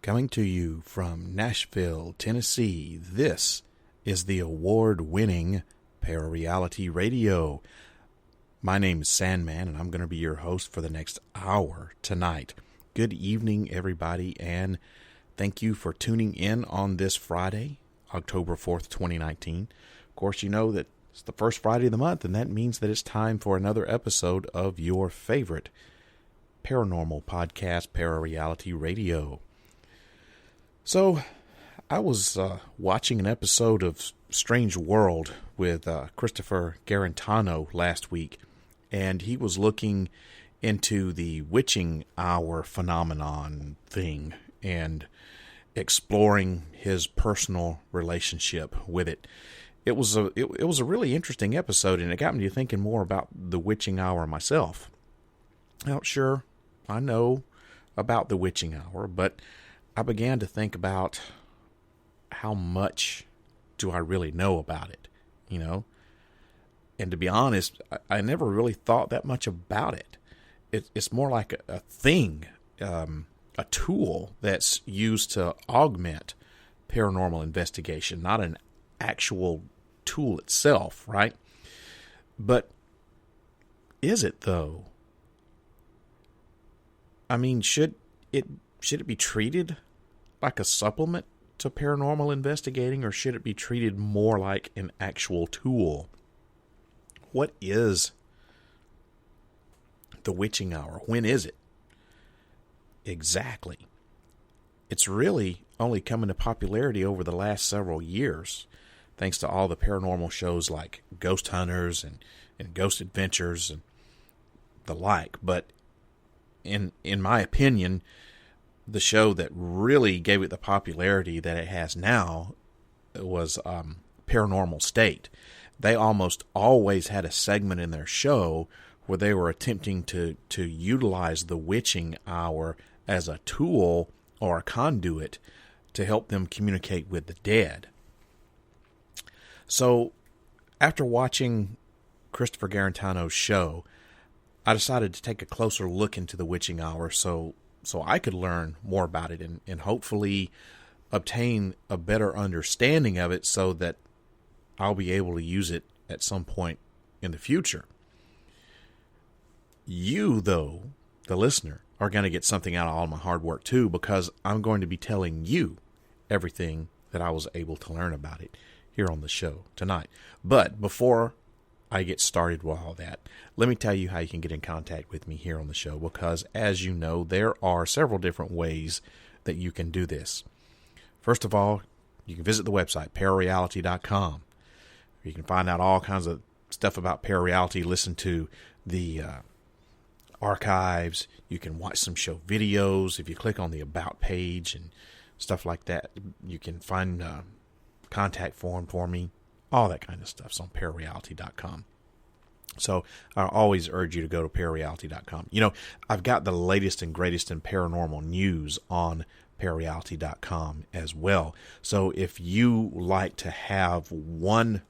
Coming to you from Nashville, Tennessee, this is the award-winning ParaReality Radio. My name is Sandman, and I'm going to be your host for the next hour tonight. Good evening, everybody, and thank you for tuning in on this Friday, October 4th, 2019. Of course, you know that it's the first Friday of the month, and that means that it's time for another episode of your favorite paranormal podcast, ParaReality Radio. So, I was watching an episode of Strange World with Christopher Garantano last week, and he was looking into the witching hour phenomenon thing and exploring his personal relationship with it. It was a really interesting episode, and it got me to thinking more about the witching hour myself. Now, sure, I know about the witching hour, but I began to think about how much do I really know about it, you know? And to be honest, I never really thought that much about it. It's more like a thing, a tool that's used to augment paranormal investigation, not an actual tool itself, right? But is it, though? I mean, should it be treated like a supplement to paranormal investigating, or should it be treated more like an actual tool? What is the witching hour? When is it? Exactly. It's really only come into popularity over the last several years, thanks to all the paranormal shows like Ghost Hunters and Ghost Adventures and the like. But in my opinion, the show that really gave it the popularity that it has now was Paranormal State. They almost always had a segment in their show where they were attempting to utilize the witching hour as a tool or a conduit to help them communicate with the dead. So, after watching Christopher Garantano's show, I decided to take a closer look into the witching hour so I could learn more about it and hopefully obtain a better understanding of it so that I'll be able to use it at some point in the future. You, though, the listener, are going to get something out of all my hard work too, because I'm going to be telling you everything that I was able to learn about it here on the show tonight. But before I get started with all that, let me tell you how you can get in contact with me here on the show, because as you know, there are several different ways that you can do this. First of all, you can visit the website, ParaReality.com. You can find out all kinds of stuff about ParaReality, listen to the archives. You can watch some show videos. If you click on the About page and stuff like that, you can find a contact form for me. All that kind of stuff's on ParaReality.com. So I always urge you to go to ParaReality.com. You know, I've got the latest and greatest in paranormal news on ParaReality.com as well. So if you like to have one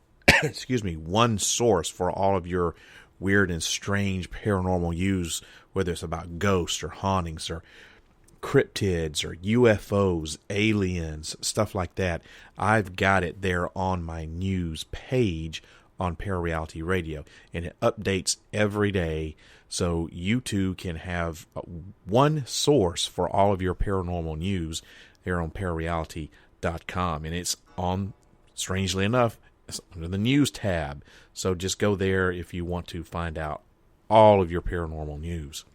source for all of your weird and strange paranormal news, whether it's about ghosts or hauntings or cryptids or UFOs, aliens, stuff like that, I've got it there on my news page on ParaReality Radio, and it updates every day, so you too can have one source for all of your paranormal news there on ParaReality.com, and it's on, strangely enough, it's under the news tab, so just go there if you want to find out all of your paranormal news.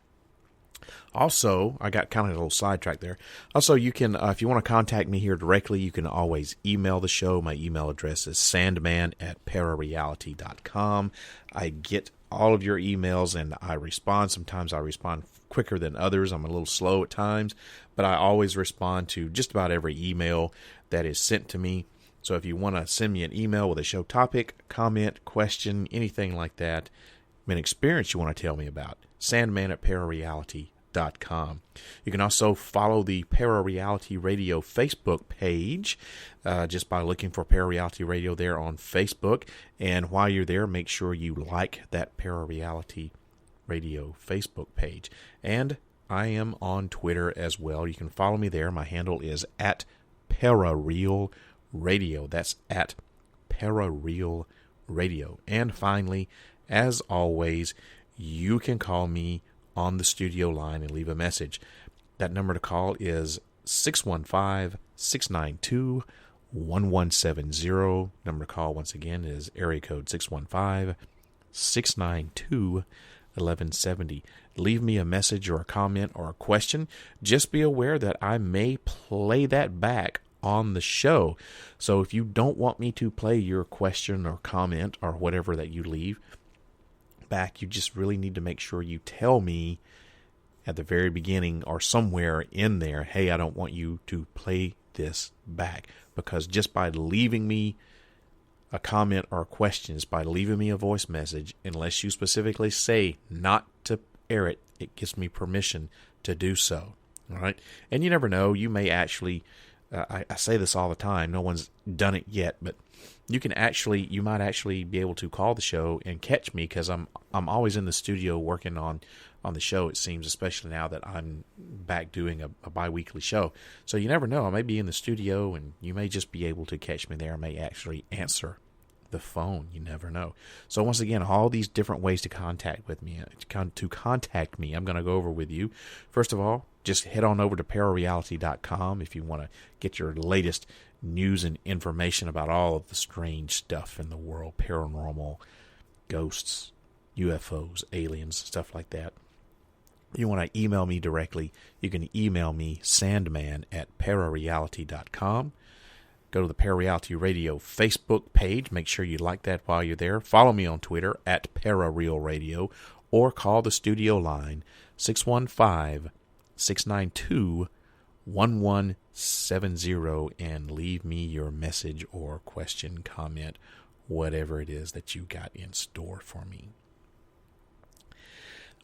Also, I got kind of a little sidetracked there. Also, you can, if you want to contact me here directly, you can always email the show. My email address is sandman@parareality.com. I get all of your emails and I respond. Sometimes I respond quicker than others. I'm a little slow at times, but I always respond to just about every email that is sent to me. So if you want to send me an email with a show topic, comment, question, anything like that, an experience you want to tell me about, sandman@parareality.com. You can also follow the ParaReality Radio Facebook page just by looking for ParaReality Radio there on Facebook. And while you're there, make sure you like that ParaReality Radio Facebook page. And I am on Twitter as well. You can follow me there. My handle is at ParaRealRadio. That's at ParaRealRadio. And finally, as always, you can call me on the studio line and leave a message. That number to call is 615-692-1170. Number to call once again is area code 615-692-1170. Leave me a message or a comment or a question. Just be aware that I may play that back on the show. So if you don't want me to play your question or comment or whatever that you leave back, you just really need to make sure you tell me at the very beginning or somewhere in there, hey, I don't want you to play this back. Because just by leaving me a comment or a question, by leaving me a voice message, unless you specifically say not to air it, it gives me permission to do so. All right? And you never know, you may actually, I say this all the time, no one's done it yet, but you might actually be able to call the show and catch me, because I'm always in the studio working on the show, it seems, especially now that I'm back doing a bi-weekly show. So you never know, I may be in the studio and you may just be able to catch me there. I may actually answer the phone. You never know. So once again, all these different ways to contact with me, to contact me, I'm going to go over with you. First of all, just head on over to ParaReality.com if you want to get your latest news and information about all of the strange stuff in the world, paranormal, ghosts, UFOs, aliens, stuff like that. You want to email me directly, you can email me, sandman@ParaReality.com. Go to the ParaReality Radio Facebook page. Make sure you like that while you're there. Follow me on Twitter @ParaRealRadio, or call the studio line 615-692-1170 and leave me your message or question, comment, whatever it is that you got in store for me.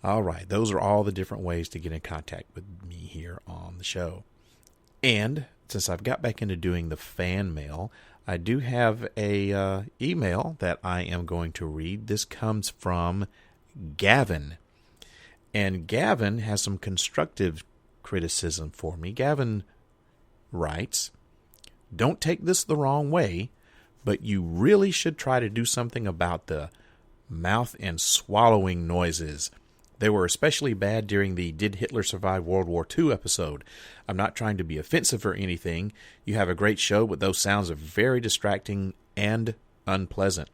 All right, those are all the different ways to get in contact with me here on the show. And since I've got back into doing the fan mail, I do have a email that I am going to read. This comes from Gavin. And Gavin has some constructive criticism for me. Gavin writes, "Don't take this the wrong way, but you really should try to do something about the mouth and swallowing noises. They were especially bad during the Did Hitler Survive World War II episode. I'm not trying to be offensive or anything. You have a great show, but those sounds are very distracting and unpleasant.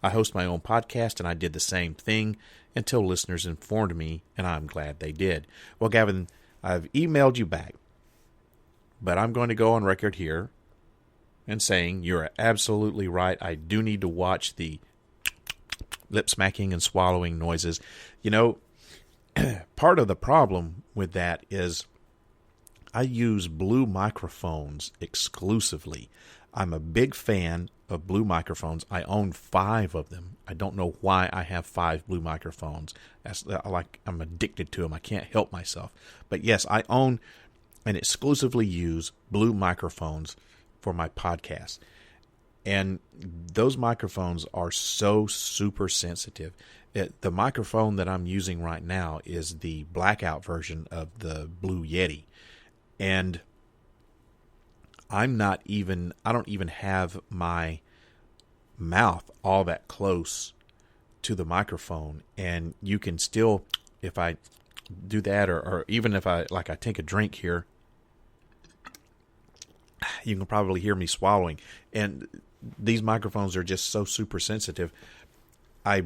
I host my own podcast, and I did the same thing until listeners informed me, and I'm glad they did." Well, Gavin, I've emailed you back, but I'm going to go on record here and saying you're absolutely right. I do need to watch the lip smacking and swallowing noises. You know, part of the problem with that is I use blue microphones exclusively. I'm a big fan of blue microphones. I own 5 of them. I don't know why I have 5 blue microphones. I'm addicted to them. I can't help myself. But yes, I own and exclusively use blue microphones for my podcast. And those microphones are so super sensitive. The microphone that I'm using right now is the blackout version of the Blue Yeti. And I don't even have my mouth all that close to the microphone. And you can still, if I do that, or even if I take a drink here, you can probably hear me swallowing. And these microphones are just so super sensitive. I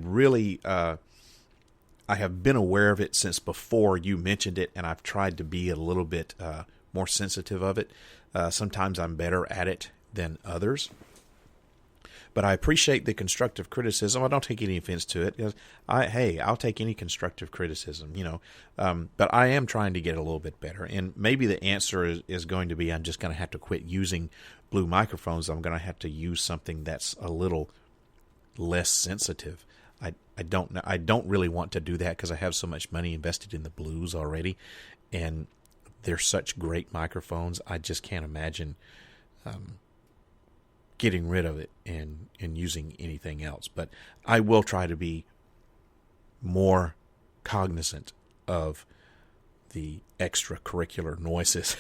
have been aware of it since before you mentioned it, and I've tried to be a little bit more sensitive of it. Sometimes I'm better at it than others. But I appreciate the constructive criticism. I don't take any offense to it. I'll take any constructive criticism, But I am trying to get a little bit better. And maybe the answer is going to be I'm just going to have to quit using blue microphones. I'm going to have to use something that's a little less sensitive. I don't really want to do that because I have so much money invested in the blues already, and they're such great microphones. I just can't imagine getting rid of it and using anything else. But I will try to be more cognizant of the extracurricular noises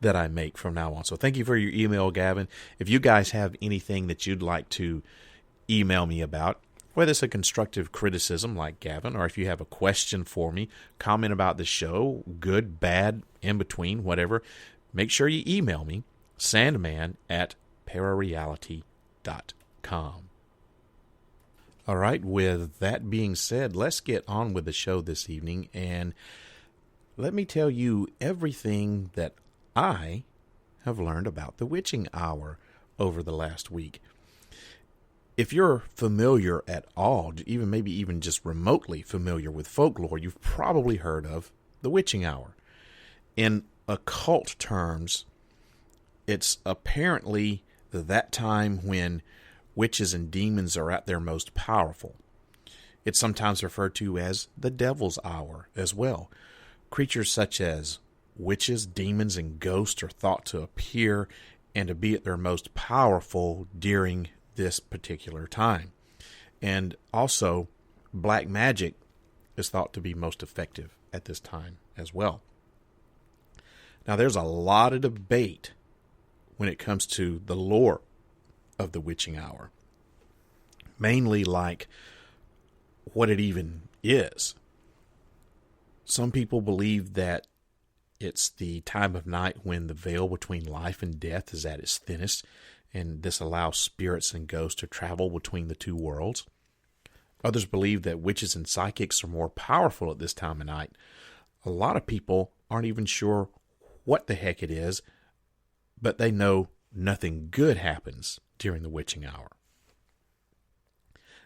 that I make from now on. So thank you for your email, Gavin. If you guys have anything that you'd like to email me about, whether it's a constructive criticism like Gavin, or if you have a question for me, comment about the show, good, bad, in between, whatever, make sure you email me, sandman@ParaReality.com. All right, with that being said, let's get on with the show this evening, and let me tell you everything that I have learned about the witching hour over the last week. If you're familiar at all, maybe even just remotely familiar with folklore, you've probably heard of the witching hour. In occult terms, it's apparently that time when witches and demons are at their most powerful. It's sometimes referred to as the devil's hour as well. Creatures such as witches, demons, and ghosts are thought to appear and to be at their most powerful during this particular time. And also, black magic is thought to be most effective at this time as well. Now, there's a lot of debate when it comes to the lore of the witching hour, mainly like what it even is. Some people believe that it's the time of night when the veil between life and death is at its thinnest, and this allows spirits and ghosts to travel between the two worlds. Others believe that witches and psychics are more powerful at this time of night. A lot of people aren't even sure what the heck it is, but they know nothing good happens during the witching hour.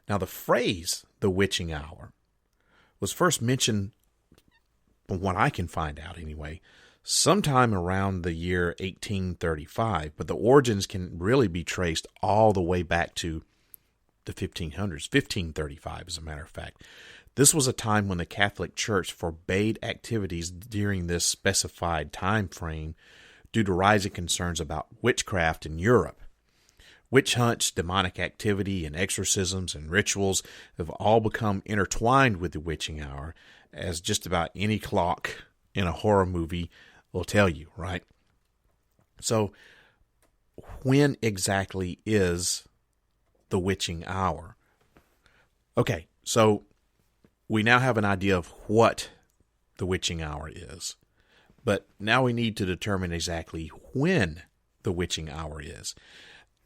Now, the phrase, the witching hour, was first mentioned, from what I can find out anyway, sometime around the year 1835, but the origins can really be traced all the way back to the 1500s, 1535 as a matter of fact. This was a time when the Catholic Church forbade activities during this specified time frame due to rising concerns about witchcraft in Europe. Witch hunts, demonic activity, and exorcisms and rituals have all become intertwined with the witching hour, as just about any clock in a horror movie will tell you, right? So, when exactly is the witching hour? Okay, so we now have an idea of what the witching hour is, but now we need to determine exactly when the witching hour is.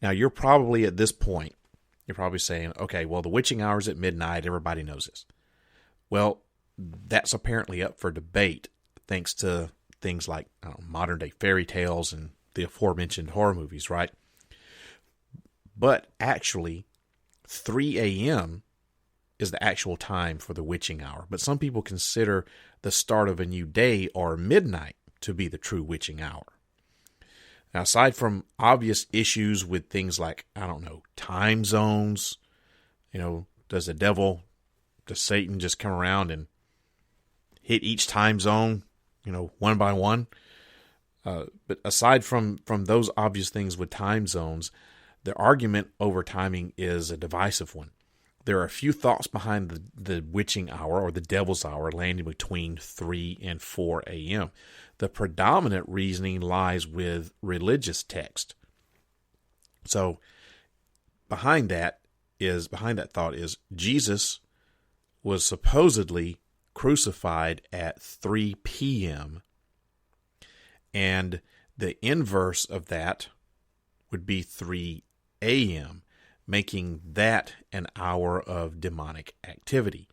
Now, you're probably at this point, you're probably saying, okay, well, the witching hour is at midnight. Everybody knows this. Well, that's apparently up for debate thanks to things like modern-day fairy tales and the aforementioned horror movies, right? But actually, 3 a.m. is the actual time for the witching hour. But some people consider the start of a new day or midnight to be the true witching hour. Now, aside from obvious issues with things like, time zones, does Satan just come around and hit each time zone, one by one? But aside from those obvious things with time zones, the argument over timing is a divisive one. There are a few thoughts behind the witching hour or the devil's hour landing between 3 and 4 a.m. The predominant reasoning lies with religious text. So behind that thought is Jesus was supposedly crucified at 3 p.m. and the inverse of that would be 3 a.m., making that an hour of demonic activity.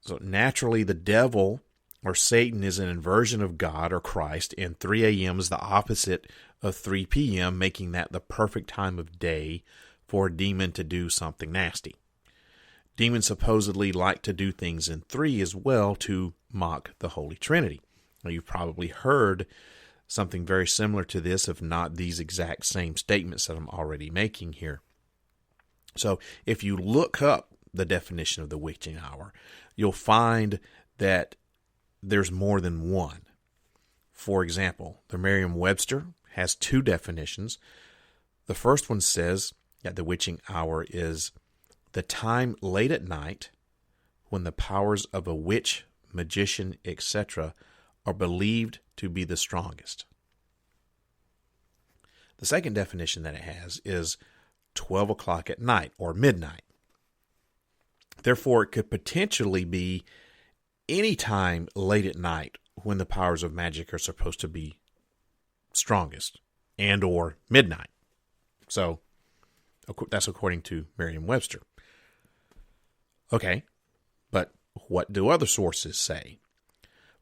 So naturally, the devil or Satan is an inversion of God or Christ, and 3 a.m. is the opposite of 3 p.m., making that the perfect time of day for a demon to do something nasty. Demons supposedly like to do things in 3 as well to mock the Holy Trinity. Now, you've probably heard something very similar to this, if not these exact same statements that I'm already making here. So if you look up the definition of the witching hour, you'll find that there's more than one. For example, the Merriam-Webster has 2 definitions. The first one says that the witching hour is the time late at night when the powers of a witch magician, etc., are believed to be the strongest. The second definition that it has is 12 o'clock at night or midnight. Therefore, it could potentially be any time late at night when the powers of magic are supposed to be strongest, and or midnight. So that's according to Merriam-Webster. Okay, but what do other sources say?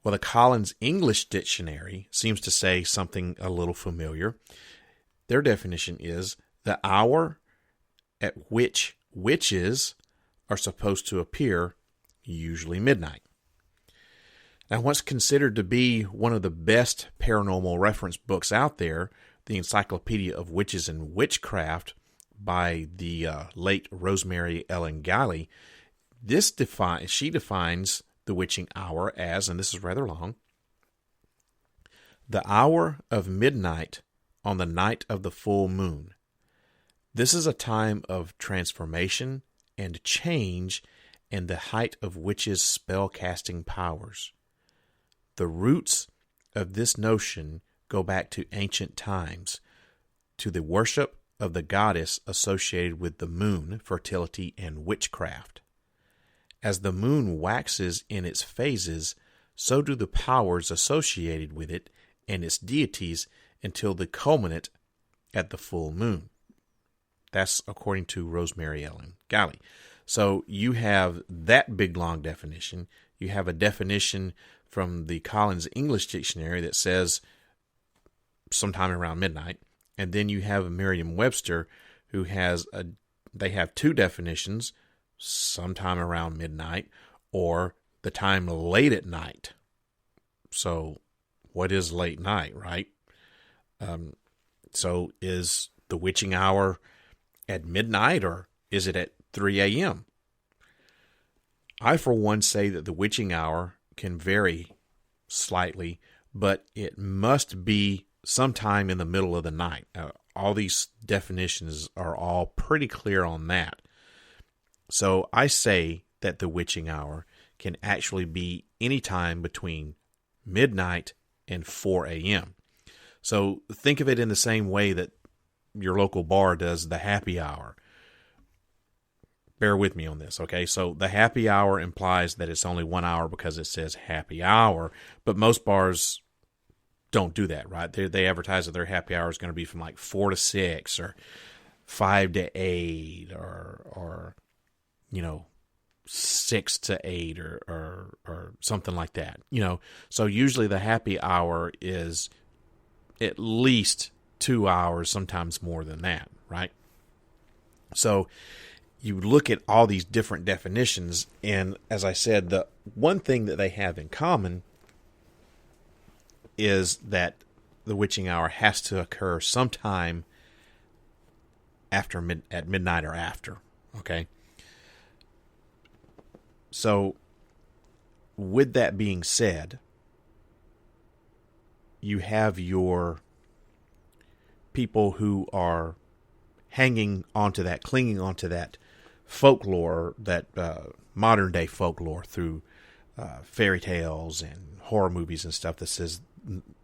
Well, the Collins English Dictionary seems to say something a little familiar. Their definition is the hour at which witches are supposed to appear, usually midnight. Now, what's considered to be one of the best paranormal reference books out there, the Encyclopedia of Witches and Witchcraft by the late Rosemary Ellen Galley, she defines the witching hour as, and this is rather long, the hour of midnight on the night of the full moon. This is a time of transformation and change and the height of witches' spell-casting powers. The roots of this notion go back to ancient times, to the worship of the goddess associated with the moon, fertility, and witchcraft. As the moon waxes in its phases, so do the powers associated with it and its deities until the culminate at the full moon. That's according to Rosemary Ellen Galley. So you have that big, long definition. You have a definition from the Collins English Dictionary that says sometime around midnight. And then you have Merriam-Webster who they have two definitions, sometime around midnight or the time late at night. So what is late night, right? So is the witching hour at midnight or is it at 3 a.m.? I, for one, say that the witching hour can vary slightly, but it must be sometime in the middle of the night. All these definitions are all pretty clear on that. So I say that the witching hour can actually be any time between midnight and 4 a.m. So think of it in the same way that your local bar does the happy hour. Bear with me on this, okay? So the happy hour implies that it's only 1 hour because it says happy hour, but most bars don't do that, right? They advertise that their happy hour is going to be from like 4 to 6 or 5 to 8 or 6 to 8 or something like that. So usually the happy hour is at least 2 hours, sometimes more than that, right? So you look at all these different definitions, and as I said, the one thing that they have in common is that the witching hour has to occur sometime at midnight or after, okay? So with that being said, you have your people who are clinging onto that folklore, that modern day folklore through fairy tales and horror movies and stuff that says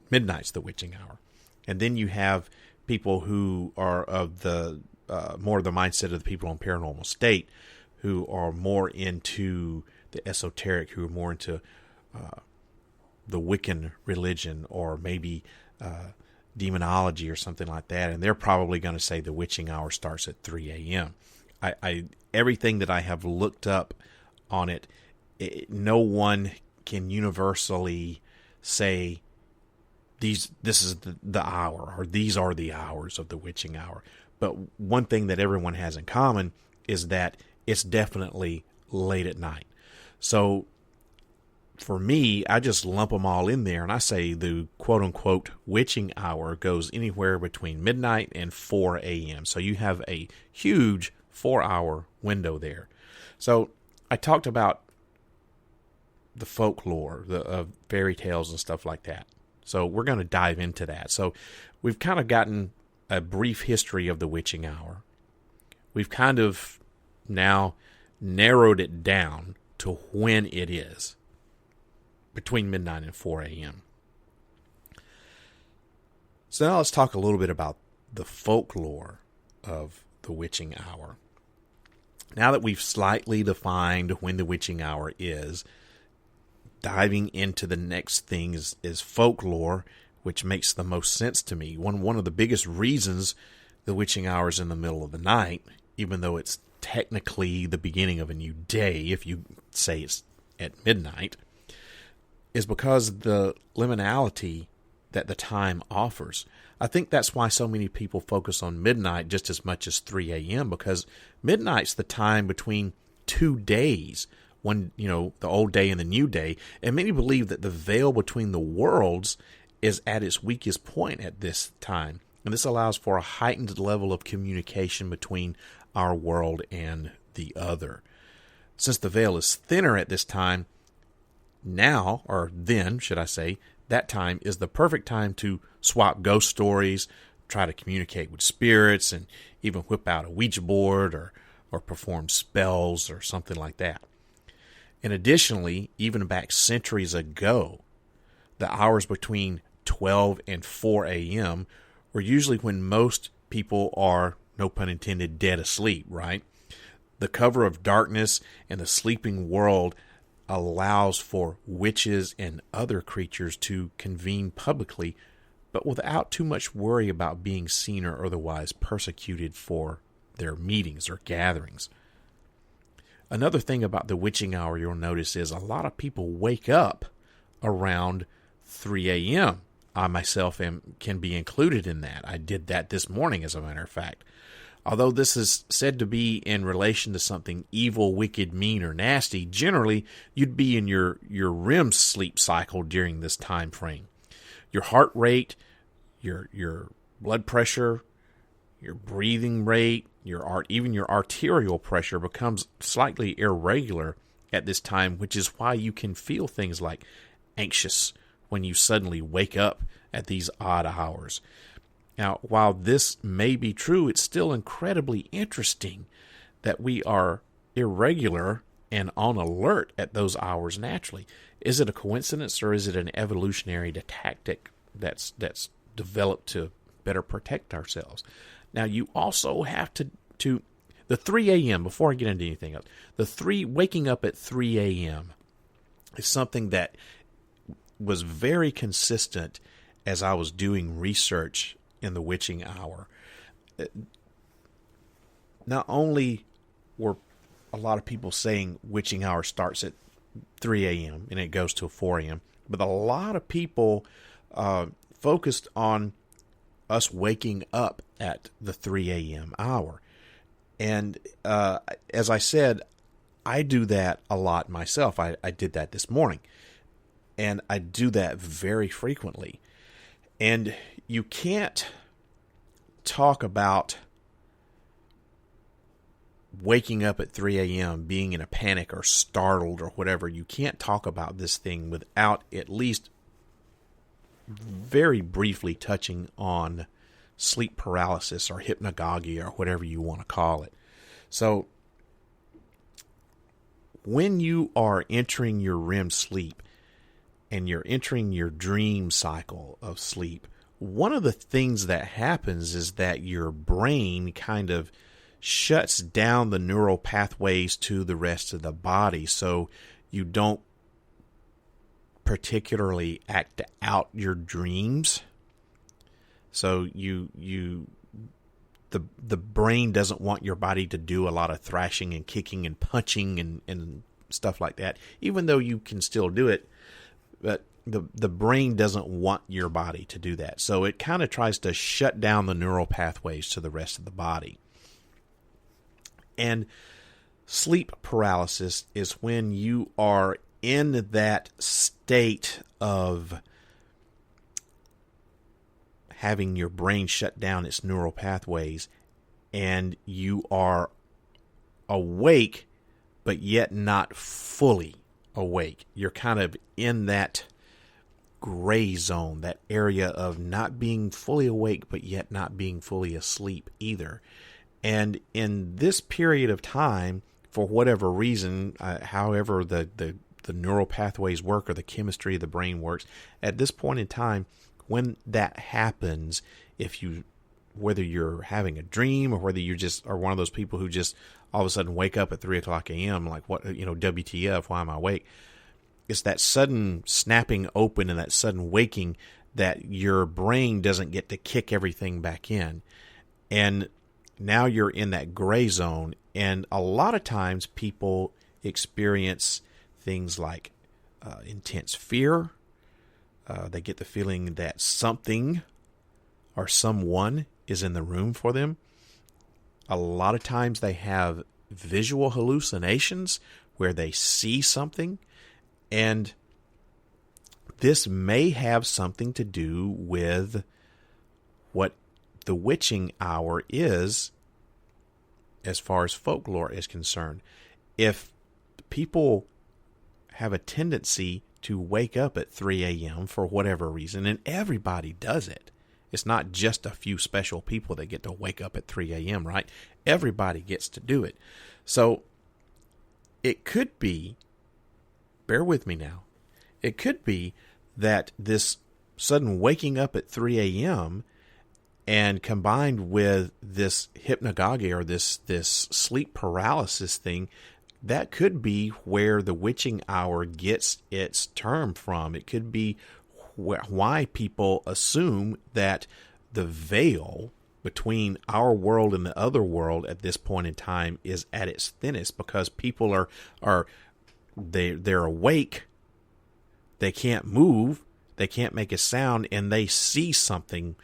midnight's the witching hour. And then you have people who are of the more of the mindset of the people in Paranormal State, who are more into the esoteric, who are more into the Wiccan religion or maybe demonology or something like that, and they're probably going to say the witching hour starts at 3 a.m. Everything that I have looked up on it, no one can universally say this is the hour or these are the hours of the witching hour. But one thing that everyone has in common is that it's definitely late at night. So for me, I just lump them all in there, and I say the quote-unquote witching hour goes anywhere between midnight and 4 a.m. So you have a huge 4-hour window there. So I talked about the folklore, of fairy tales and stuff like that. So we're going to dive into that. So we've kind of gotten a brief history of the witching hour. We've kind of now narrowed it down to when it is. between midnight and 4 a.m. So now let's talk a little bit about the folklore of the witching hour. Now that we've slightly defined when the witching hour is, diving into the next thing is folklore, which makes the most sense to me. One of the biggest reasons the witching hour is in the middle of the night, even though it's technically the beginning of a new day, if you say it's at midnight, is because the liminality that the time offers. I think that's why so many people focus on midnight just as much as 3 a.m. because midnight's the time between 2 days, one, the old day and the new day, and many believe that the veil between the worlds is at its weakest point at this time, and this allows for a heightened level of communication between our world and the other. Since the veil is thinner at this time, now, or then, should I say, that time is the perfect time to swap ghost stories, try to communicate with spirits, and even whip out a Ouija board or perform spells or something like that. And additionally, even back centuries ago, the hours between 12 and 4 a.m. were usually when most people are, no pun intended, dead asleep, right? The cover of darkness and the sleeping world allows for witches and other creatures to convene publicly, but without too much worry about being seen or otherwise persecuted for their meetings or gatherings. Another thing about the witching hour you'll notice is a lot of people wake up around 3 a.m. I myself can be included in that. I did that this morning, as a matter of fact. Although this is said to be in relation to something evil, wicked, mean, or nasty, generally you'd be in your REM sleep cycle during this time frame. Your heart rate, your blood pressure, your breathing rate, even your arterial pressure becomes slightly irregular at this time, which is why you can feel things like anxious when you suddenly wake up at these odd hours. Now, while this may be true, it's still incredibly interesting that we are irregular and on alert at those hours naturally. Is it a coincidence, or is it an evolutionary tactic that's developed to better protect ourselves? Now, you also have to the 3 a.m., before I get into anything else, waking up at 3 a.m. is something that was very consistent as I was doing research in the witching hour. Not only were a lot of people saying witching hour starts at 3 a.m. and it goes to 4 a.m., but a lot of people focused on us waking up at the 3 a.m. hour. And as I said, I do that a lot myself. I did that this morning. And I do that very frequently. And you can't talk about waking up at 3 a.m., being in a panic or startled or whatever. You can't talk about this thing without at least very briefly touching on sleep paralysis or hypnagogy or whatever you want to call it. So when you are entering your REM sleep and you're entering your dream cycle of sleep, one of the things that happens is that your brain kind of shuts down the neural pathways to the rest of the body, so you don't particularly act out your dreams. So the brain doesn't want your body to do a lot of thrashing and kicking and punching and stuff like that, even though you can still do it. But the brain doesn't want your body to do that. So it kind of tries to shut down the neural pathways to the rest of the body. And sleep paralysis is when you are in that state of having your brain shut down its neural pathways, and you are awake, but yet not fully awake. You're kind of in that gray zone, that area of not being fully awake, but yet not being fully asleep either. And in this period of time, for whatever reason, however the the neural pathways work or the chemistry of the brain works. At this point in time, when that happens, whether you're having a dream or whether you just are one of those people who just all of a sudden wake up at 3:00 a.m. like, what, WTF, why am I awake? It's that sudden snapping open and that sudden waking that your brain doesn't get to kick everything back in. And now you're in that gray zone. And a lot of times people experience things like intense fear. They get the feeling that something or someone is in the room for them. A lot of times they have visual hallucinations where they see something. And this may have something to do with what the witching hour is as far as folklore is concerned. If people have a tendency to wake up at 3 a.m. for whatever reason, and everybody does it. It's not just a few special people that get to wake up at 3 a.m., right? Everybody gets to do it. So it could be, bear with me now, it could be that this sudden waking up at 3 a.m. and combined with this hypnagogia or this sleep paralysis thing, that could be where the witching hour gets its term from. It could be why people assume that the veil between our world and the other world at this point in time is at its thinnest, because people they're awake, they can't move, they can't make a sound, and they see something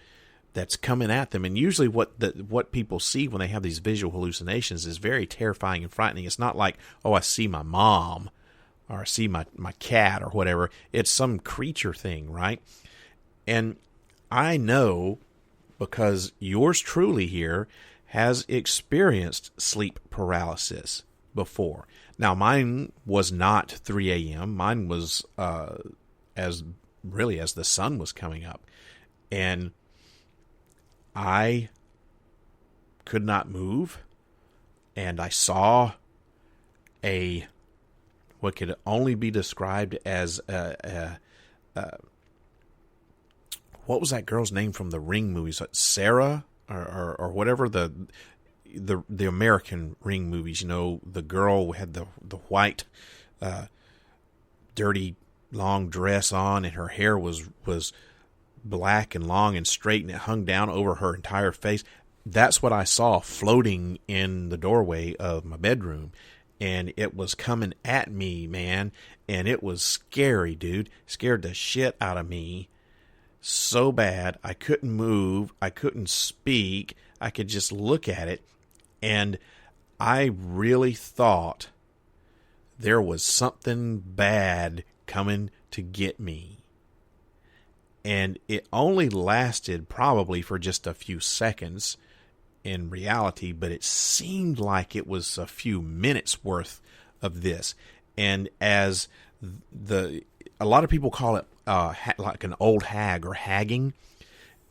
that's coming at them. And usually what people see when they have these visual hallucinations is very terrifying and frightening. It's not like, oh, I see my mom or I see my cat or whatever. It's some creature thing, right? And I know, because yours truly here has experienced sleep paralysis before. Now, mine was not 3 a.m. Mine was as the sun was coming up. And I could not move, and I saw what could only be described as what was that girl's name from the Ring movies? Sarah or whatever, the American Ring movies. The girl had the white dirty long dress on, and her hair was black and long and straight, and it hung down over her entire face. That's what I saw floating in the doorway of my bedroom, and it was coming at me, man, and it was scary, dude. Scared the shit out of me so bad. I couldn't move, I couldn't speak, I could just look at it, and I really thought there was something bad coming to get me. And it only lasted probably for just a few seconds in reality, but it seemed like it was a few minutes worth of this. And as a lot of people call it like an old hag or hagging,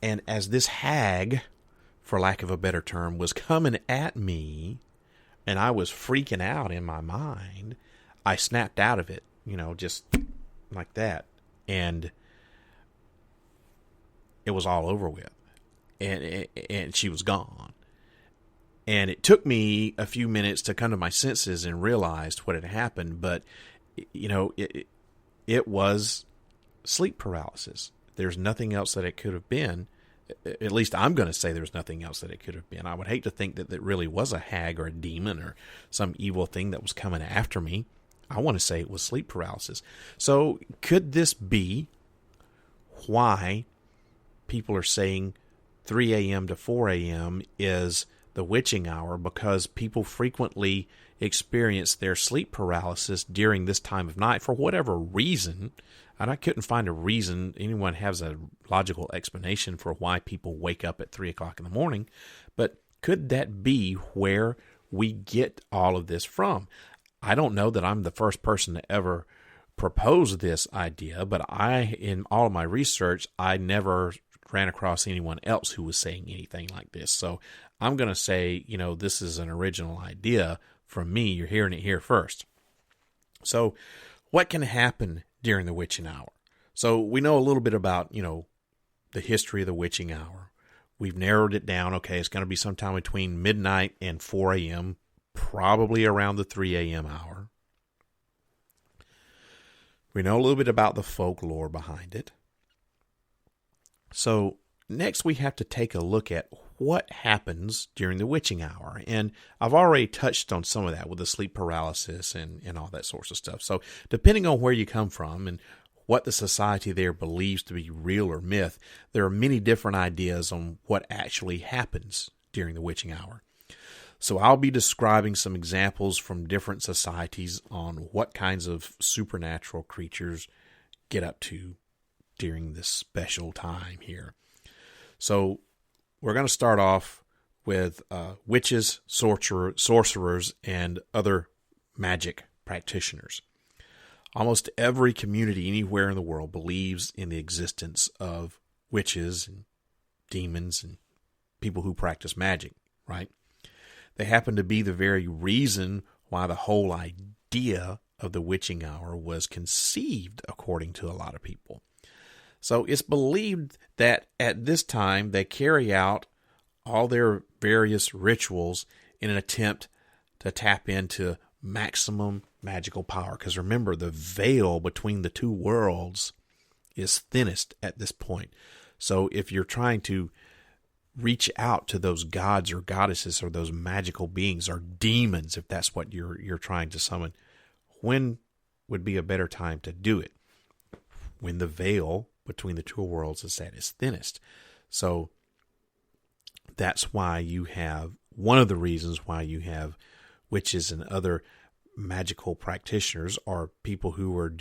and as this hag, for lack of a better term, was coming at me, and I was freaking out in my mind, I snapped out of it, just like that. And it was all over with, and she was gone. And it took me a few minutes to come to my senses and realized what had happened. But it was sleep paralysis. There's nothing else that it could have been. At least I'm going to say there's nothing else that it could have been. I would hate to think that it really was a hag or a demon or some evil thing that was coming after me. I want to say it was sleep paralysis. So could this be why people are saying 3 a.m. to 4 a.m. is the witching hour? Because people frequently experience their sleep paralysis during this time of night for whatever reason. And I couldn't find a reason anyone has a logical explanation for why people wake up at 3 o'clock in the morning. But could that be where we get all of this from? I don't know that I'm the first person to ever propose this idea, but in all of my research, I never ran across anyone else who was saying anything like this. So I'm going to say, this is an original idea from me. You're hearing it here first. So what can happen during the witching hour? So we know a little bit about, the history of the witching hour. We've narrowed it down. Okay, it's going to be sometime between midnight and 4 a.m., probably around the 3 a.m. hour. We know a little bit about the folklore behind it. So next we have to take a look at what happens during the witching hour. And I've already touched on some of that with the sleep paralysis and all that sorts of stuff. So depending on where you come from and what the society there believes to be real or myth, there are many different ideas on what actually happens during the witching hour. So I'll be describing some examples from different societies on what kinds of supernatural creatures get up to during this special time here. So we're going to start off with witches, sorcerers, and other magic practitioners. Almost every community anywhere in the world believes in the existence of witches and demons and people who practice magic, right? They happen to be the very reason why the whole idea of the witching hour was conceived, according to a lot of people. So it's believed that at this time they carry out all their various rituals in an attempt to tap into maximum magical power. Because remember, the veil between the two worlds is thinnest at this point. So if you're trying to reach out to those gods or goddesses or those magical beings or demons, if that's what you're trying to summon, when would be a better time to do it? When the veil between the two worlds is at its thinnest. So that's why you have, one of the reasons why you have witches and other magical practitioners, or people who are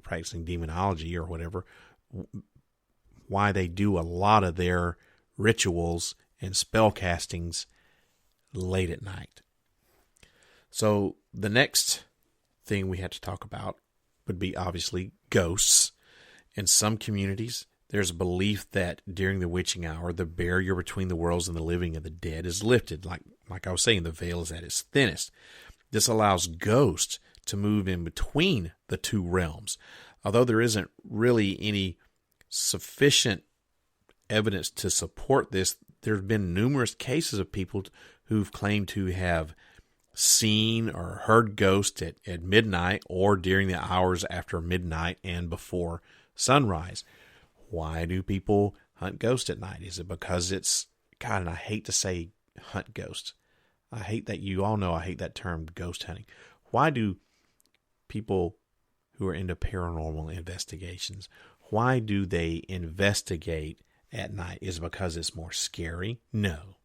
practicing demonology or whatever, why they do a lot of their rituals and spell castings late at night. So the next thing we had to talk about would be obviously ghosts. In some communities, there's a belief that during the witching hour, the barrier between the worlds and the living and the dead is lifted. Like I was saying, the veil is at its thinnest. This allows ghosts to move in between the two realms. Although there isn't really any sufficient evidence to support this, there have been numerous cases of people who've claimed to have seen or heard ghosts at midnight or during the hours after midnight and before sunrise. Why do people hunt ghosts at night? Is it because it's, God, and I hate to say hunt ghosts. I hate that, you all know I hate that term, ghost hunting. Why do people who are into paranormal investigations, why do they investigate at night? Is it because it's more scary? No.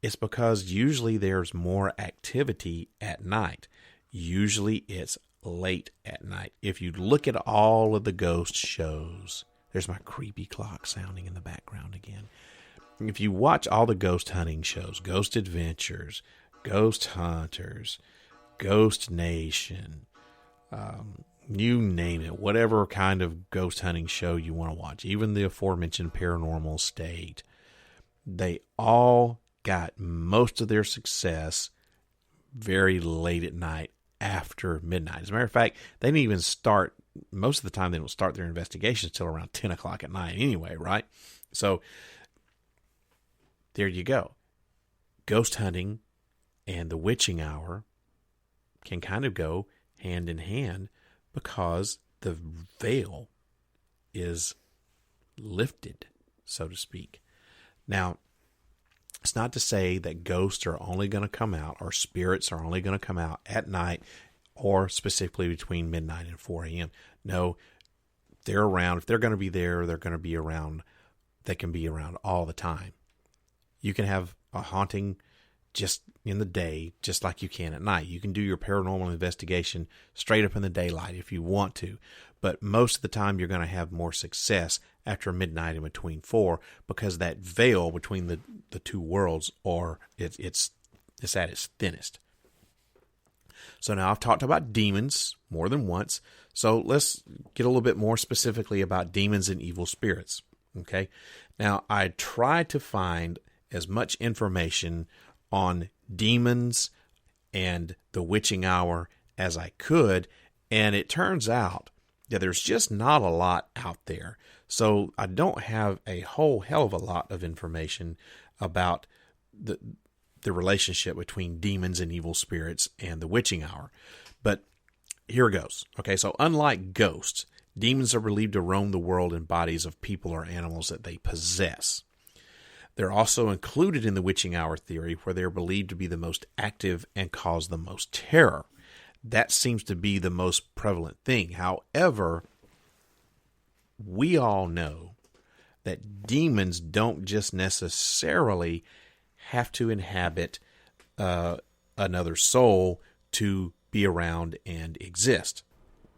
It's because usually there's more activity at night. Usually it's late at night. If you look at all of the ghost shows, there's my creepy clock sounding in the background again. If you watch all the ghost hunting shows, Ghost Adventures, Ghost Hunters, Ghost Nation, you name it, whatever kind of ghost hunting show you want to watch, even the aforementioned Paranormal State, they all got most of their success very late at night after midnight. As a matter of fact, they didn't even start, most of the time they don't start their investigations till around 10 o'clock at night anyway, right? So there you go. Ghost hunting and the witching hour can kind of go hand in hand because the veil is lifted, so to speak. Now, it's not to say that ghosts are only going to come out, or spirits are only going to come out at night, or specifically between midnight and 4 a.m. No, they're around. If they're going to be there, they're going to be around. They can be around all the time. You can have a haunting just in the day, just like you can at night. You can do your paranormal investigation straight up in the daylight if you want to. But most of the time, you're going to have more success after midnight and between 4, because that veil between the two worlds, or it's at its thinnest. So now I've talked about demons more than once. So let's get a little bit more specifically about demons and evil spirits. Okay. Now I tried to find as much information on demons and the witching hour as I could, And it turns out that there's just not a lot out there. So I don't have a whole hell of a lot of information about the relationship between demons and evil spirits and the witching hour. But here it goes. Okay, so unlike ghosts, demons are believed to roam the world in bodies of people or animals that they possess. They're also included in the witching hour theory, where they're believed to be the most active and cause the most terror. That seems to be the most prevalent thing. However, we all know that demons don't just necessarily have to inhabit another soul to be around and exist.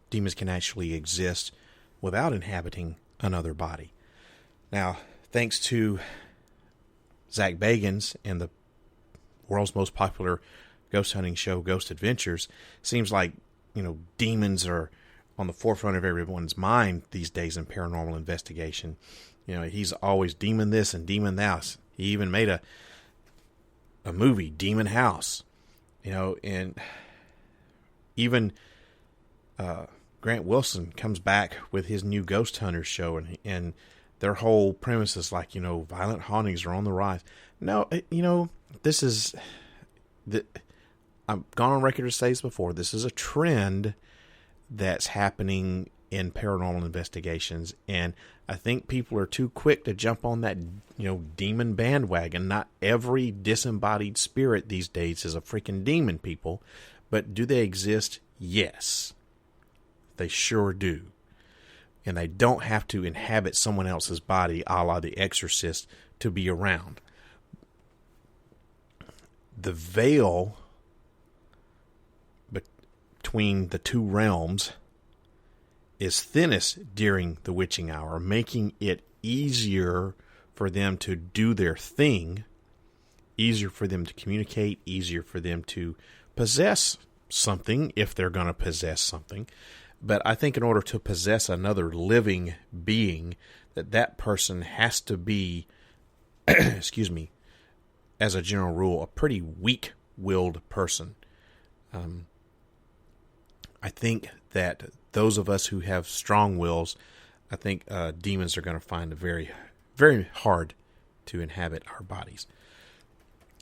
Demons can actually exist without inhabiting another body. Now, thanks to Zach Bagans and the world's most popular ghost hunting show, Ghost Adventures, seems like, demons are on the forefront of everyone's mind these days in paranormal investigation. He's always demon this and demon that. He even made a movie, Demon House, and even Grant Wilson comes back with his new Ghost Hunters show, and their whole premise is like, violent hauntings are on the rise. No, this is I've gone on record to say this before. This is a trend that's happening in paranormal investigations, and I think people are too quick to jump on that, demon bandwagon. Not every disembodied spirit these days is a freaking demon, people. But do they exist? Yes. They sure do. And they don't have to inhabit someone else's body, a la The Exorcist, to be around. The veil between the two realms is thinnest during the witching hour, making it easier for them to do their thing, easier for them to communicate, easier for them to possess something, if they're going to possess something. But I think in order to possess another living being, that person has to be, excuse me, as a general rule, a pretty weak-willed person. I think that those of us who have strong wills, I think demons are going to find it very, very hard to inhabit our bodies.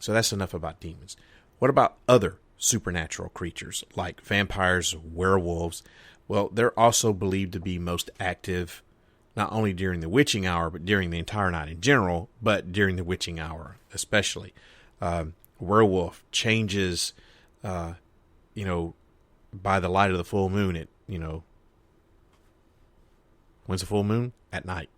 So that's enough about demons. What about other supernatural creatures like vampires, werewolves? Well, they're also believed to be most active not only during the witching hour, but during the entire night in general, but during the witching hour especially. Werewolf changes, by the light of the full moon. When's the full moon? At night.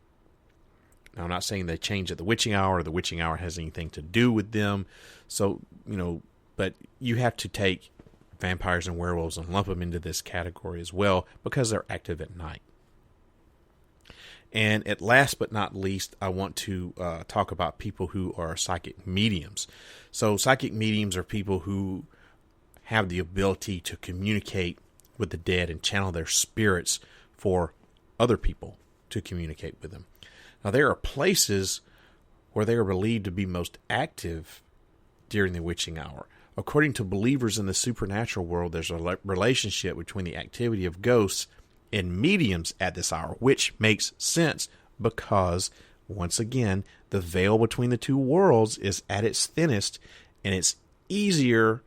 Now, I'm not saying they change at the witching hour, or the witching hour has anything to do with them. So, but you have to take vampires and werewolves and lump them into this category as well, because they're active at night. And at last but not least, I want to talk about people who are psychic mediums. So psychic mediums are people who have the ability to communicate with the dead and channel their spirits for other people to communicate with them. Now, there are places where they are believed to be most active during the witching hour. According to believers in the supernatural world, there's a relationship between the activity of ghosts and mediums at this hour, which makes sense because, once again, the veil between the two worlds is at its thinnest, and it's easier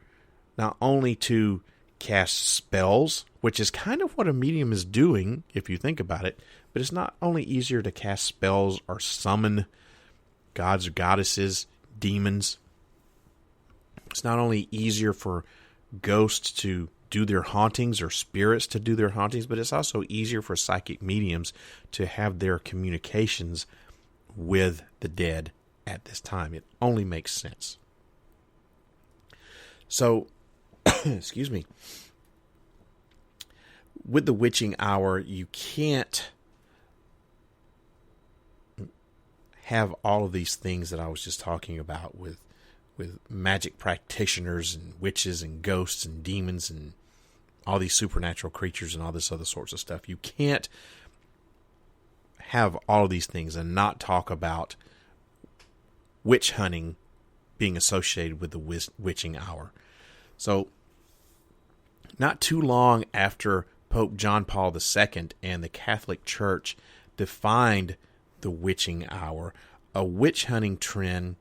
not only to cast spells, which is kind of what a medium is doing, if you think about it, but it's not only easier to cast spells or summon gods or goddesses, demons. It's not only easier for ghosts to do their hauntings or spirits to do their hauntings, but it's also easier for psychic mediums to have their communications with the dead at this time. It only makes sense. So, excuse me, with the witching hour, you can't have all of these things that I was just talking about with magic practitioners and witches and ghosts and demons and all these supernatural creatures and all this other sorts of stuff. You can't have all of these things and not talk about witch hunting being associated with the witching hour. So, not too long after Pope John Paul II and the Catholic Church defined the witching hour, a witch hunting trend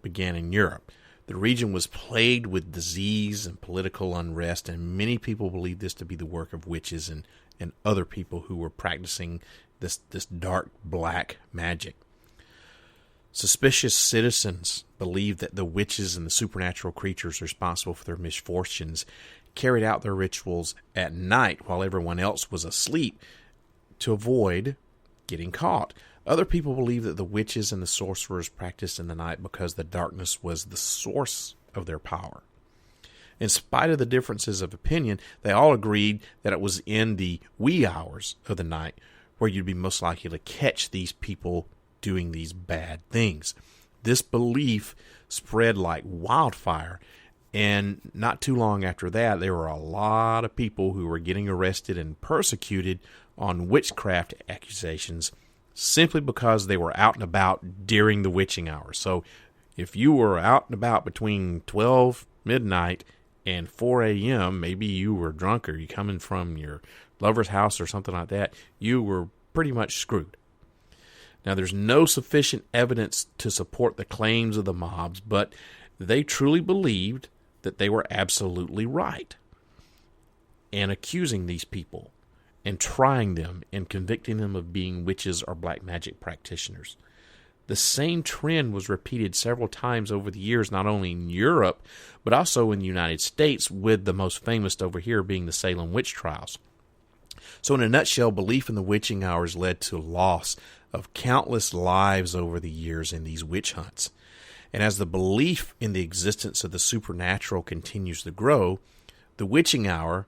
began in Europe. The region was plagued with disease and political unrest, and many people believed this to be the work of witches and other people who were practicing this dark black magic. Suspicious citizens believed that the witches and the supernatural creatures responsible for their misfortunes carried out their rituals at night while everyone else was asleep to avoid getting caught. Other people believed that the witches and the sorcerers practiced in the night because the darkness was the source of their power. In spite of the differences of opinion, they all agreed that it was in the wee hours of the night where you'd be most likely to catch these people doing these bad things. This belief spread like wildfire, and not too long after that, there were a lot of people who were getting arrested and persecuted on witchcraft accusations simply because they were out and about during the witching hour. So if you were out and about between 12 midnight and 4 a.m., maybe you were drunk or you coming from your lover's house or something like that, you were pretty much screwed. Now, there's no sufficient evidence to support the claims of the mobs, but they truly believed that they were absolutely right in accusing these people and trying them and convicting them of being witches or black magic practitioners. The same trend was repeated several times over the years, not only in Europe, but also in the United States, with the most famous over here being the Salem witch trials. So in a nutshell, belief in the witching hours led to loss of countless lives over the years in these witch hunts. And as the belief in the existence of the supernatural continues to grow, the witching hour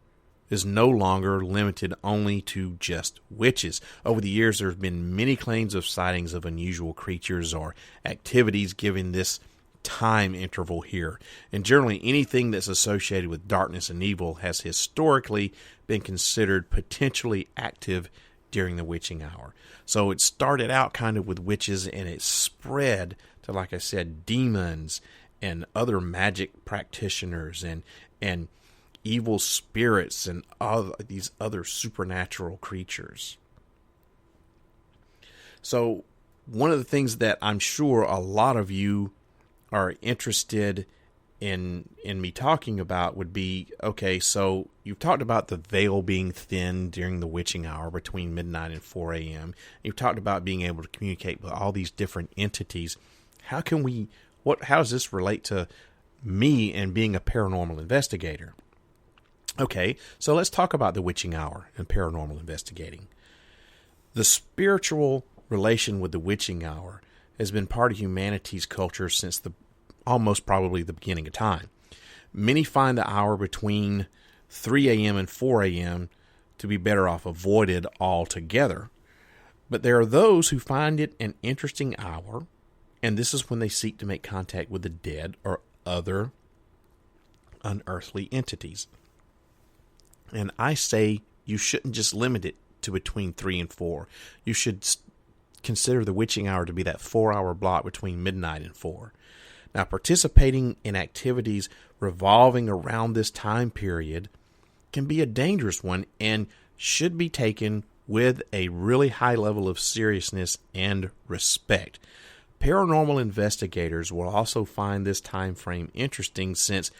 is no longer limited only to just witches. Over the years, there have been many claims of sightings of unusual creatures or activities given this time interval here. And generally, anything that's associated with darkness and evil has historically been considered potentially active during the witching hour. So it started out kind of with witches, and it spread to, like I said, demons and other magic practitioners and evil spirits and these other supernatural creatures. So one of the things that I'm sure a lot of you are interested in me talking about would be, okay, so you've talked about the veil being thin during the witching hour between midnight and 4 a.m. You've talked about being able to communicate with all these different entities. How does this relate to me and being a paranormal investigator? Okay, so let's talk about the witching hour and paranormal investigating. The spiritual relation with the witching hour has been part of humanity's culture since almost probably the beginning of time. Many find the hour between 3 a.m. and 4 a.m. to be better off avoided altogether. But there are those who find it an interesting hour, and this is when they seek to make contact with the dead or other unearthly entities. And I say you shouldn't just limit it to between 3 and 4. You should consider the witching hour to be that 4-hour block between midnight and 4. Now, participating in activities revolving around this time period can be a dangerous one and should be taken with a really high level of seriousness and respect. Paranormal investigators will also find this time frame interesting, since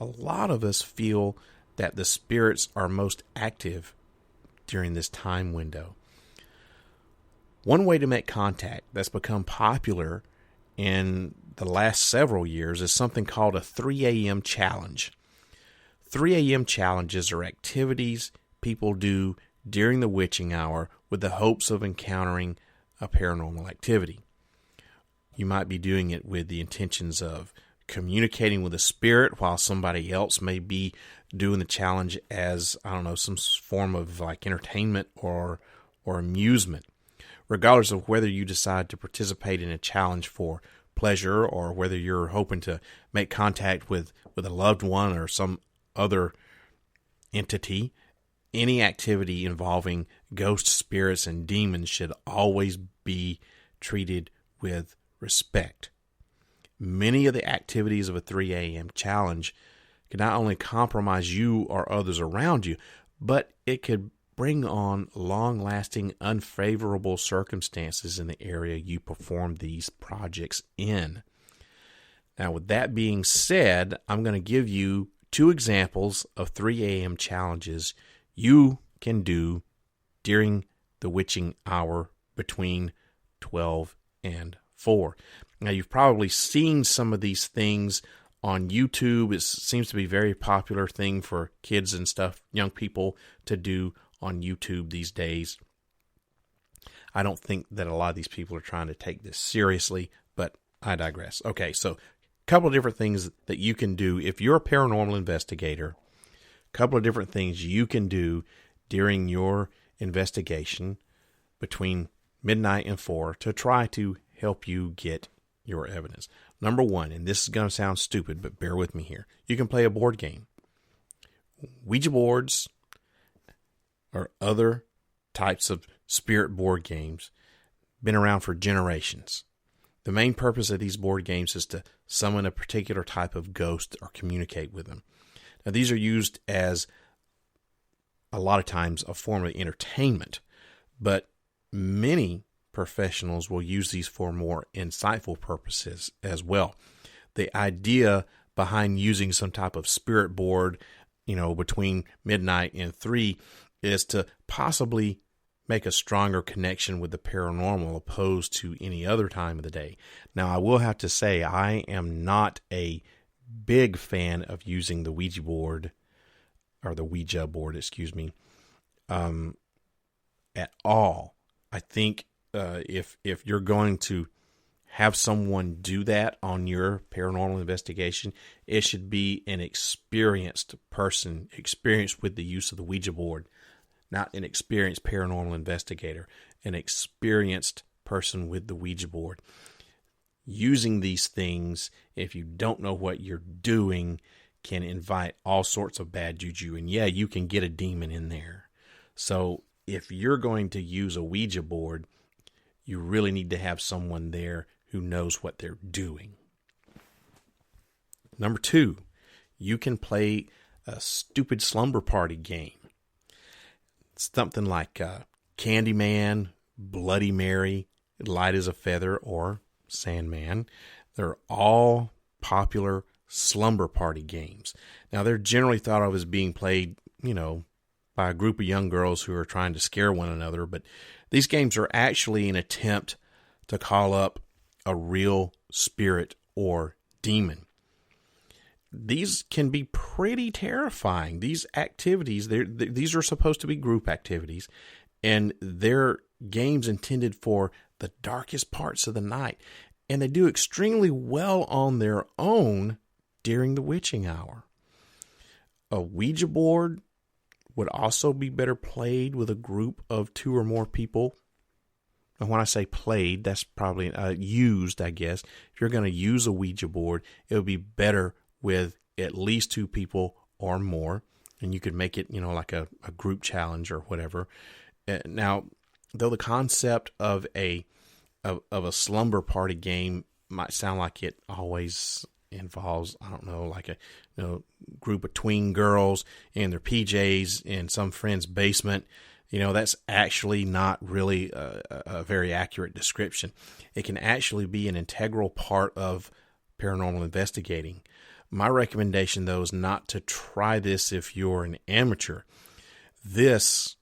a lot of us feel that the spirits are most active during this time window. One way to make contact that's become popular in the last several years is something called a 3 a.m. challenge. 3 a.m. challenges are activities people do during the witching hour with the hopes of encountering a paranormal activity. You might be doing it with the intentions of communicating with a spirit, while somebody else may be doing the challenge as, some form of like entertainment or amusement. Regardless of whether you decide to participate in a challenge for pleasure or whether you're hoping to make contact with a loved one or some other entity, any activity involving ghost spirits and demons should always be treated with respect. Many of the activities of a 3 a.m. challenge can not only compromise you or others around you, but it could bring on long-lasting unfavorable circumstances in the area you perform these projects in. Now, with that being said, I'm going to give you 2 examples of 3 a.m. challenges you can do during the witching hour between 12 and 4. Now, you've probably seen some of these things on YouTube. It seems to be a very popular thing for kids and stuff, young people, to do on YouTube these days. I don't think that a lot of these people are trying to take this seriously, but I digress. Okay, so a couple of different things that you can do if you're a paranormal investigator. A couple of different things you can do during your investigation between midnight and 4 to try to help you get your evidence. Number 1, and this is going to sound stupid, but bear with me here. You can play a board game. Ouija boards or other types of spirit board games been around for generations. The main purpose of these board games is to summon a particular type of ghost or communicate with them. Now, these are used as, a lot of times, a form of entertainment, but many professionals will use these for more insightful purposes as well. The idea behind using some type of spirit board, between midnight and 3 is to possibly make a stronger connection with the paranormal opposed to any other time of the day. Now, I will have to say I am not a big fan of using the Ouija board, or the Ouija board, at all. I think if you're going to have someone do that on your paranormal investigation, it should be an experienced person, experienced with the use of the Ouija board, not an experienced paranormal investigator, an experienced person with the Ouija board. Using these things, if you don't know what you're doing, can invite all sorts of bad juju. And yeah, you can get a demon in there. So if you're going to use a Ouija board, you really need to have someone there who knows what they're doing. Number 2, you can play a stupid slumber party game. Something like Candyman, Bloody Mary, Light as a Feather, or Sandman. They're all popular slumber party games. Now, they're generally thought of as being played, by a group of young girls who are trying to scare one another, but these games are actually an attempt to call up a real spirit or demon. These can be pretty terrifying. These activities, these are supposed to be group activities, and they're games intended for the darkest parts of the night, and they do extremely well on their own during the witching hour. A Ouija board would also be better played with a group of 2 or more people. And when I say played, that's probably used, I guess. If you're going to use a Ouija board, it would be better with at least 2 people or more. And you could make it, like a group challenge or whatever. Now, though the concept of a slumber party game might sound like it always involves, like a group of tween girls in their PJs in some friend's basement, that's actually not really a very accurate description. It can actually be an integral part of paranormal investigating. My recommendation, though, is not to try this if you're an amateur. This,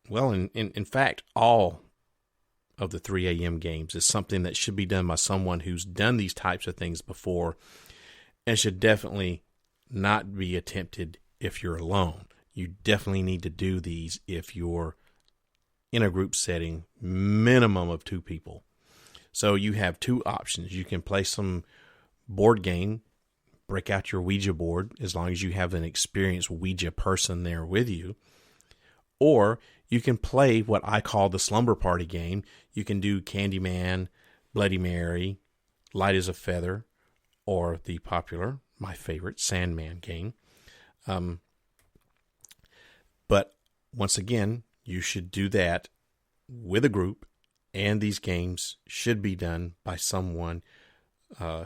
in fact, all of the 3 a.m. games is something that should be done by someone who's done these types of things before, and should definitely not be attempted if you're alone. You definitely need to do these if you're in a group setting, minimum of 2 people. So you have 2 options. You can play some board game, break out your Ouija board, as long as you have an experienced Ouija person there with you. Or you can play what I call the slumber party game. You can do Candyman, Bloody Mary, Light as a Feather, or the popular, my favorite, Sandman game. But once again, you should do that with a group, and these games should be done by someone by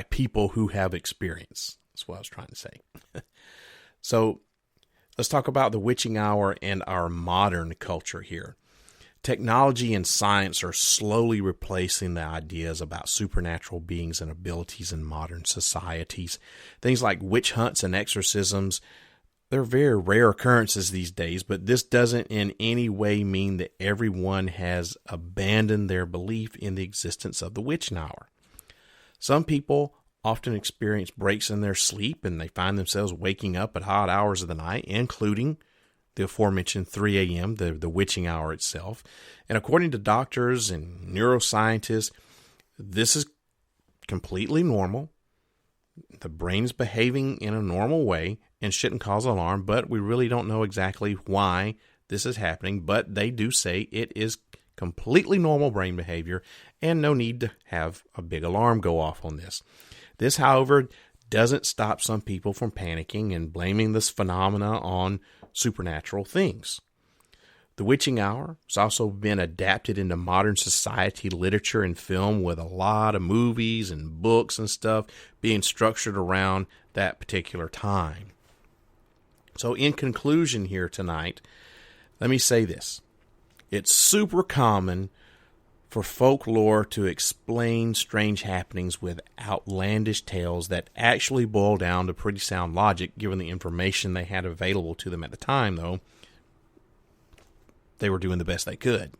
people who have experience. That's what I was trying to say. So Let's talk about the witching hour and our modern culture here. Technology and science are slowly replacing the ideas about supernatural beings and abilities in modern societies. Things like witch hunts and exorcisms, they're very rare occurrences these days, but this doesn't in any way mean that everyone has abandoned their belief in the existence of the witching hour. Some people often experience breaks in their sleep and they find themselves waking up at odd hours of the night, including the aforementioned 3 a.m., the witching hour itself. And according to doctors and neuroscientists, this is completely normal. The brain is behaving in a normal way and shouldn't cause alarm, but we really don't know exactly why this is happening. But they do say it is completely normal brain behavior and no need to have a big alarm go off on this. This, however, doesn't stop some people from panicking and blaming this phenomena on supernatural things. The witching hour has also been adapted into modern society, literature, and film, with a lot of movies and books and stuff being structured around that particular time. So in conclusion here tonight, let me say this. It's super common for folklore to explain strange happenings with outlandish tales that actually boil down to pretty sound logic, given the information they had available to them at the time, though. They were doing the best they could.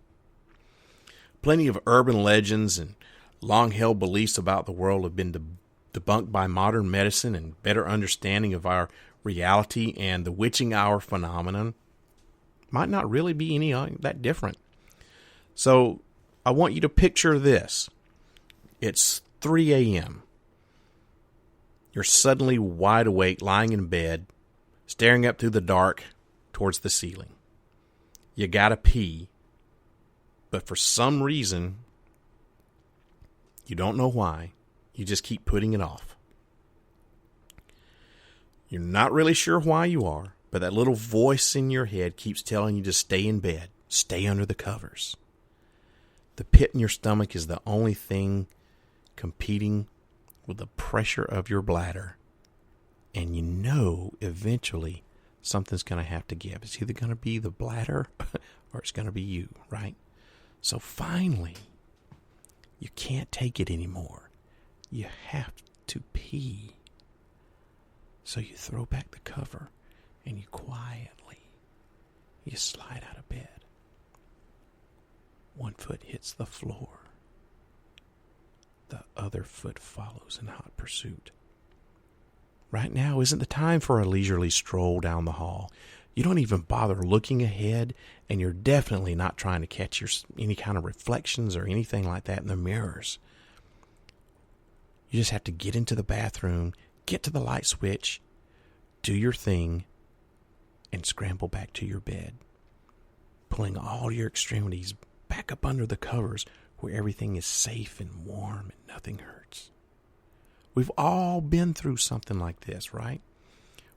Plenty of urban legends and long-held beliefs about the world have been debunked by modern medicine and better understanding of our reality, and the witching hour phenomenon might not really be any that different. So I want you to picture this. It's 3 a.m. You're suddenly wide awake, lying in bed, staring up through the dark towards the ceiling. You gotta pee, but for some reason, you don't know why, you just keep putting it off. You're not really sure why you are, but that little voice in your head keeps telling you to stay in bed, stay under the covers. The pit in your stomach is the only thing competing with the pressure of your bladder. And you know eventually something's going to have to give. It's either going to be the bladder or it's going to be you, right? So finally, you can't take it anymore. You have to pee. So you throw back the cover and you slide out of bed. One foot hits the floor. The other foot follows in hot pursuit. Right now isn't the time for a leisurely stroll down the hall. You don't even bother looking ahead, and you're definitely not trying to catch any kind of reflections or anything like that in the mirrors. You just have to get into the bathroom, get to the light switch, do your thing, and scramble back to your bed, pulling all your extremities back up under the covers where everything is safe and warm and nothing hurts. We've all been through something like this, right?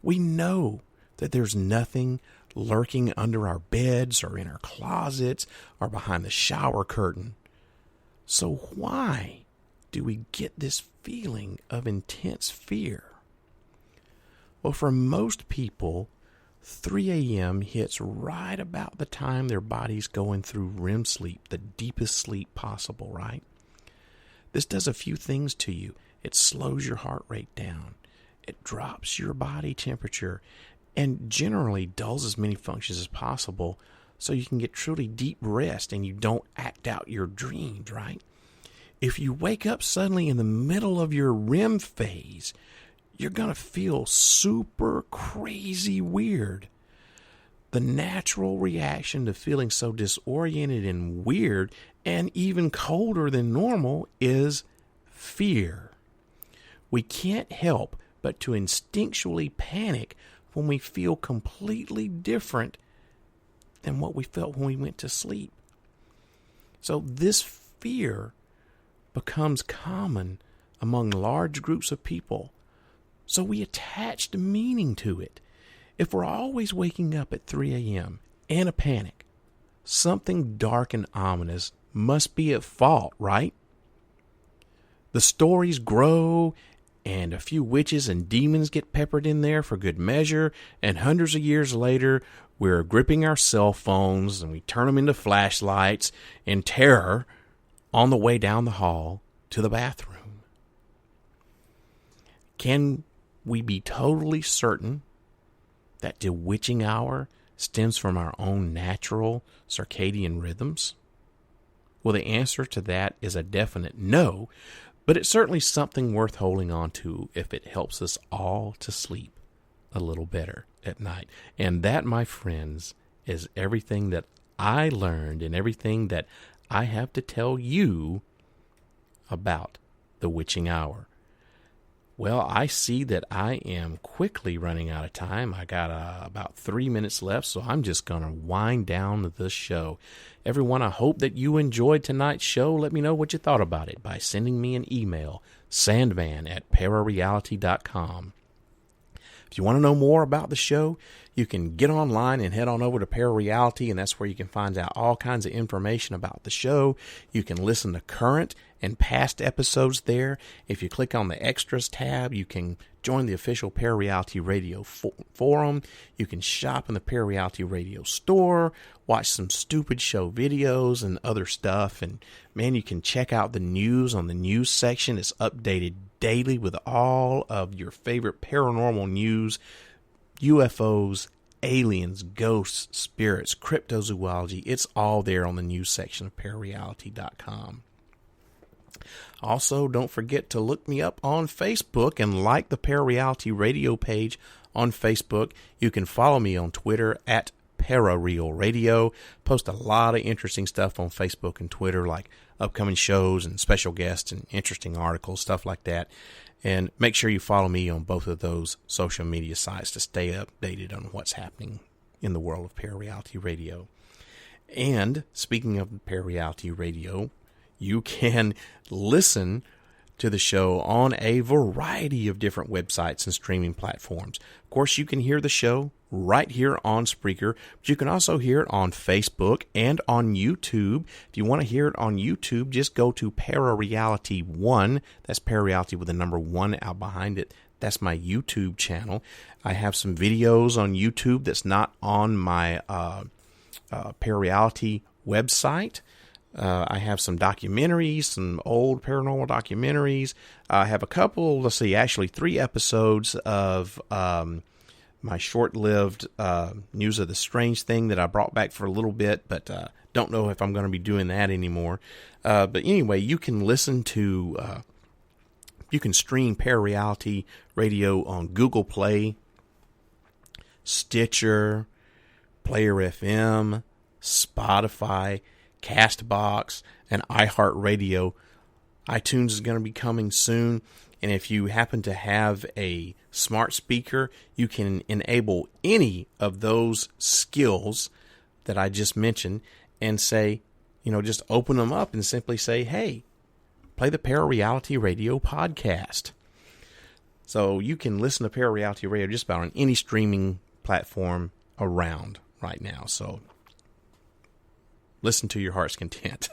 We know that there's nothing lurking under our beds or in our closets or behind the shower curtain. So why do we get this feeling of intense fear? Well, for most people, 3 a.m. hits right about the time their body's going through REM sleep, the deepest sleep possible, right? This does a few things to you. It slows your heart rate down. It drops your body temperature and generally dulls as many functions as possible so you can get truly deep rest and you don't act out your dreams, right? If you wake up suddenly in the middle of your REM phase, you're going to feel super crazy weird. The natural reaction to feeling so disoriented and weird and even colder than normal is fear. We can't help but to instinctually panic when we feel completely different than what we felt when we went to sleep. So this fear becomes common among large groups of people. So we attached meaning to it. If we're always waking up at 3 a.m. in a panic, something dark and ominous must be at fault, right? The stories grow and a few witches and demons get peppered in there for good measure, and hundreds of years later, we're gripping our cell phones and we turn them into flashlights in terror on the way down the hall to the bathroom. Can we be totally certain that the witching hour stems from our own natural circadian rhythms? Well, the answer to that is a definite no, but it's certainly something worth holding on to if it helps us all to sleep a little better at night. And that, my friends, is everything that I learned and everything that I have to tell you about the witching hour. Well, I see that I am quickly running out of time. I got about 3 minutes left, so I'm just going to wind down the show. Everyone, I hope that you enjoyed tonight's show. Let me know what you thought about it by sending me an email, sandman@parareality.com. If you want to know more about the show, you can get online and head on over to ParaReality, and that's where you can find out all kinds of information about the show. You can listen to current and past episodes there. If you click on the Extras tab, you can join the official ParaReality Radio forum. You can shop in the ParaReality Radio store, watch some stupid show videos and other stuff. And man, you can check out the news on the news section. It's updated daily with all of your favorite paranormal news, UFOs, aliens, ghosts, spirits, cryptozoology. It's all there on the news section of ParaReality.com. Also, don't forget to look me up on Facebook and like the ParaReality Radio page on Facebook. You can follow me on Twitter at ParaRealRadio. Post a lot of interesting stuff on Facebook and Twitter, like upcoming shows and special guests and interesting articles, stuff like that. And make sure you follow me on both of those social media sites to stay updated on what's happening in the world of ParaReality Radio. And speaking of ParaReality Radio, you can listen to the show on a variety of different websites and streaming platforms. Of course, you can hear the show right here on Spreaker, but you can also hear it on Facebook and on YouTube. If you want to hear it on YouTube, just go to ParaReality 1. That's ParaReality with the number 1 out behind it. That's my YouTube channel. I have some videos on YouTube that's not on my ParaReality website. I have some documentaries, some old paranormal documentaries. I have a couple, actually 3 episodes of my short-lived News of the Strange Thing that I brought back for a little bit, but don't know if I'm going to be doing that anymore. But anyway, you can listen to, you can stream ParaReality Radio on Google Play, Stitcher, Player FM, Spotify, Castbox, and iHeartRadio. iTunes is going to be coming soon, and if you happen to have a smart speaker, you can enable any of those skills that I just mentioned and say, just open them up and simply say, hey, play the ParaReality Radio podcast. So you can listen to ParaReality Radio just about on any streaming platform around right now. So listen to your heart's content.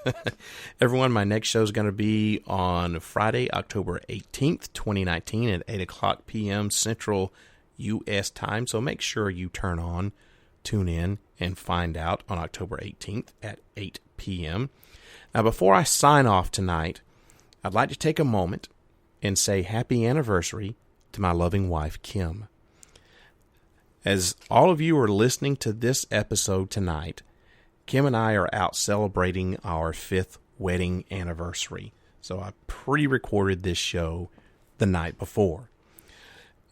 Everyone, my next show is going to be on Friday, October 18th, 2019 at 8 o'clock p.m. Central U.S. time. So make sure you tune in, and find out on October 18th at 8 p.m. Now, before I sign off tonight, I'd like to take a moment and say happy anniversary to my loving wife, Kim. As all of you are listening to this episode tonight, Kim and I are out celebrating our 5th wedding anniversary. So I pre-recorded this show the night before.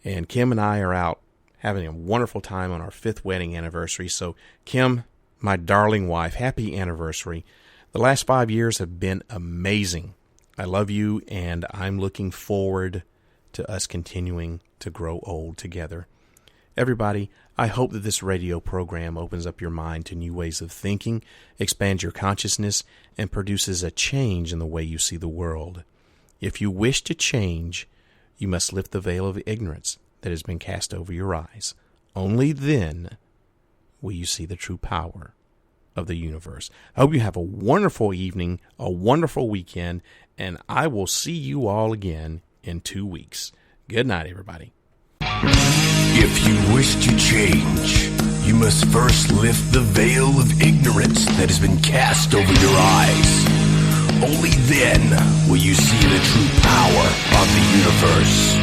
And Kim and I are out having a wonderful time on our 5th wedding anniversary. So Kim, my darling wife, happy anniversary. The last 5 years have been amazing. I love you, and I'm looking forward to us continuing to grow old together. Everybody, I hope that this radio program opens up your mind to new ways of thinking, expands your consciousness, and produces a change in the way you see the world. If you wish to change, you must lift the veil of ignorance that has been cast over your eyes. Only then will you see the true power of the universe. I hope you have a wonderful evening, a wonderful weekend, and I will see you all again in 2 weeks. Good night, everybody. If you wish to change, you must first lift the veil of ignorance that has been cast over your eyes. Only then will you see the true power of the universe.